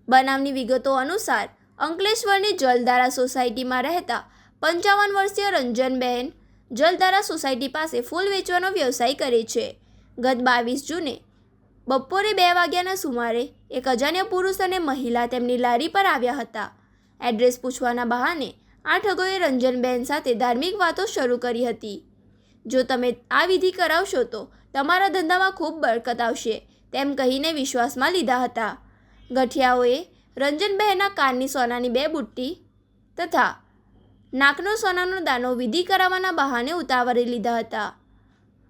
બનાવની વિગતો અનુસાર અંકલેશ્વરની જલધારા સોસાયટીમાં રહેતા 55 વર્ષીય રંજનબહેન જલધારા સોસાયટી પાસે ફૂલ વેચવાનો વ્યવસાય કરે છે. ગત 22 જૂને બપોરે 2 વાગ્યાના સુમારે એક અજાણ્યા પુરુષ અને મહિલા તેમની લારી પર આવ્યા હતા. એડ્રેસ પૂછવાના બહાને આ ઠગોએ રંજનબહેન સાથે ધાર્મિક વાતો શરૂ કરી હતી. જો તમે આ વિધિ કરાવશો તો તમારા ધંધામાં ખૂબ બરકત આવશે તેમ કહીને વિશ્વાસમાં લીધા હતા. ગઠિયાઓએ રંજનબહેનના કાનની સોનાની 2 બુટ્ટી તથા નાકનો સોનાનો દાનો વિધિ કરાવવાના બહાને ઉતાવળી લીધા હતા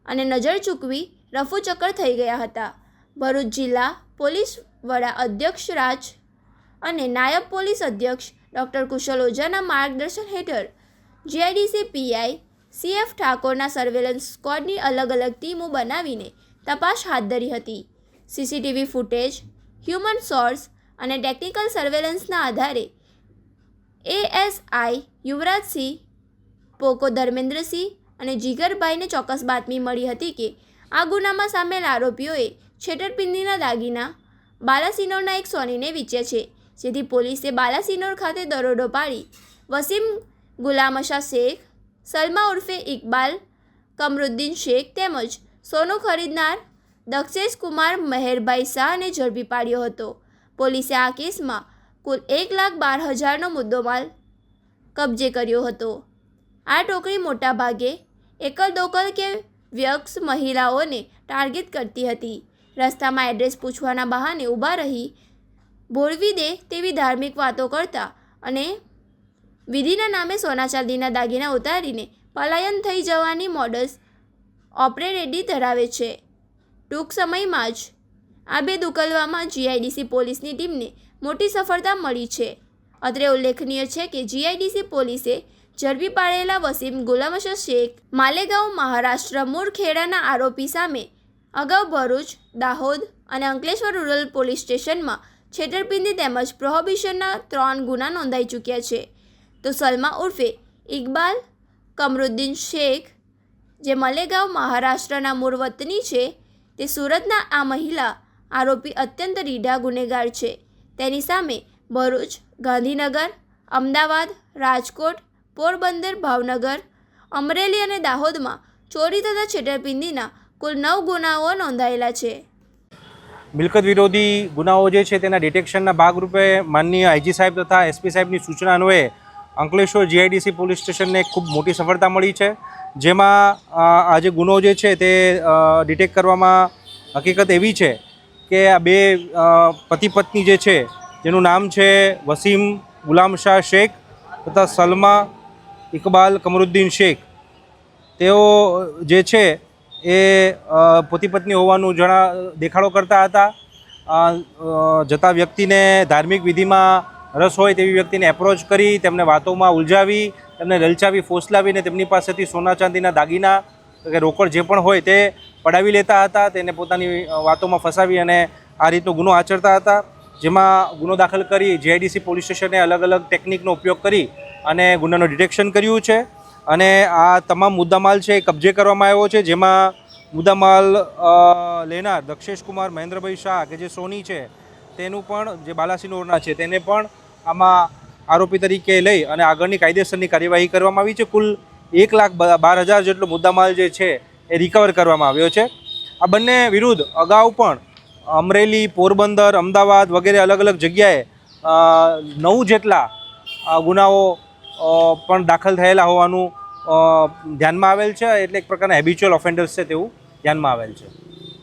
અને નજર ચૂકવી રફુચક્કર થઈ ગયા હતા. ભરૂચ જિલ્લા પોલીસ વડા અધ્યક્ષ રાજ અને નાયબ પોલીસ અધ્યક્ષ ડૉક્ટર કુશલ ઓઝાના માર્ગદર્શન હેઠળ જીઆઈડીસી પીઆઈ CF ઠાકોરના સર્વેલન્સ સ્ક્વોડની અલગ અલગ ટીમો બનાવીને તપાસ હાથ ધરી હતી. સીસીટીવી ફૂટેજ, હ્યુમન સોર્સ અને ટેકનિકલ સર્વેલન્સના આધારે ASI યુવરાજસિંહ, પોકો ધર્મેન્દ્રસિંહ અને જીગરભાઈને ચોક્કસ બાતમી મળી હતી કે આ ગુનામાં સામેલ આરોપીઓએ છેતરપિંડીના દાગીના બાલાસિનોરના એક સોનીને વેચ્યા છે. જેથી પોલીસે બાલાસિનોર ખાતે દરોડો પાડી વસીમ ગુલામશા શેખ, સલમા ઉર્ફે ઇકબાલ કમરુદ્દીન શેખ તેમજ સોનું ખરીદનાર દક્ષેશ કુમાર મહેરભાઈ શાહને ઝડપી પાડ્યો હતો. પોલીસે આ કેસમાં કુલ 1,12,000નો મુદ્દોમાલ કબજે કર્યો હતો. આ ટોકરી મોટાભાગે એકલ દોકલ કે વ્યસ્ક મહિલાઓને ટાર્ગેટ કરતી હતી. રસ્તામાં એડ્રેસ પૂછવાના બહાને ઊભા રહી ભોળવી દે તેવી ધાર્મિક વાતો કરતા અને વિધિના નામે સોના ચાંદીના દાગીના ઉતારીને પલાયન થઈ જવાની મોડસ ઓપરેરેડી ધરાવે છે. ટૂંક સમયમાં જ આ ભેદ ઉકેલવામાં જીઆઈડીસી પોલીસની ટીમને મોટી સફળતા મળી છે. અત્રે ઉલ્લેખનીય છે કે જીઆઈડીસી પોલીસે ઝડપી પાડેલા વસીમ ગુલામશા શેખ માલેગાંવ મહારાષ્ટ્ર મૂળ ખેડાના આરોપી સામે અગાઉ ભરૂચ, દાહોદ અને અંકલેશ્વર રૂરલ પોલીસ સ્ટેશનમાં છેતરપિંડી તેમજ પ્રોહિબિશનના 3 ગુના નોંધાઈ ચૂક્યા છે. તો સલમા ઉર્ફે ઇકબાલ કમરુદ્દીન શેખ જે મલેગાંવ મહારાષ્ટ્રના મૂળ વતની છે તે સુરતના આ મહિલા આરોપી અત્યંત રીઢા ગુનેગાર છે. તેની સામે ભરૂચ, ગાંધીનગર, અમદાવાદ, રાજકોટ, પોરબંદર, ભાવનગર, અમરેલી અને દાહોદમાં ચોરી તથા છેતરપિંડીના કુલ 9 ગુનાઓ નોંધાયેલા છે. મિલકત વિરોધી ગુનાઓ જે છે તેના ડિટેક્શનના ભાગરૂપે માનનીય આઈજી સાહેબ તથા એસપી સાહેબની સૂચના અન્વયે અંકલેશ્વર જીઆઈડીસી પોલીસ સ્ટેશનને એક ખૂબ મોટી સફળતા મળી છે. જેમાં આ જે ગુનો જે છે તે ડિટેક્ટ કરવામાં હકીકત એવી છે કે આ 2 પતિ પત્ની જે છે જેનું નામ છે વસીમ ગુલામશા શેખ તથા સલમા ઇકબાલ કમરુદ્દીન શેખ, તેઓ જે છે એ પતિ પત્ની હોવાનું દેખાડો કરતા હતા. જતા વ્યક્તિને ધાર્મિક વિધિમાં રસ હોય તેવી વ્યક્તિને એપ્રોચ કરી તેમને વાતોમાં ઉલઝાવી, તેમને લલચાવી, ફોસલાવીને તેમની પાસેથી સોના ચાંદીના દાગીના કે રોકડ જે પણ હોય તે પડાવી લેતા હતા. તેને પોતાની વાતોમાં ફસાવી અને આ રીતનો ગુનો આચરતા હતા. જેમાં ગુનો દાખલ કરી જીઆઈડીસી પોલીસ સ્ટેશને અલગ અલગ ટેકનિકનો ઉપયોગ કરી અને ગુનાનું ડિટેક્શન કર્યું છે અને આ તમામ મુદ્દામાલ છે એ કબજે કરવામાં આવ્યો છે. જેમાં મુદ્દામાલ લેનાર દક્ષેશ કુમાર મહેન્દ્રભાઈ શાહ કે જે સોની છે તેનું પણ જે બાલાસિનોરના છે તેને પણ આમાં આરોપી તરીકે લઈ અને આગળની કાયદેસરની કાર્યવાહી કરવામાં આવી છે. કુલ 1,12,000 જેટલો મુદ્દામાલ જે છે એ રિકવર કરવામાં આવ્યો છે. આ બંને વિરુદ્ધ અગાઉ પણ અમરેલી, પોરબંદર, અમદાવાદ વગેરે અલગ અલગ જગ્યાએ 9 જેટલા ગુનાઓ પણ દાખલ થયેલા હોવાનું ધ્યાનમાં આવેલ છે. એટલે એક પ્રકારના હેબિચ્યુઅલ ઓફેન્ડર્સ છે તેવું ધ્યાનમાં આવેલ છે.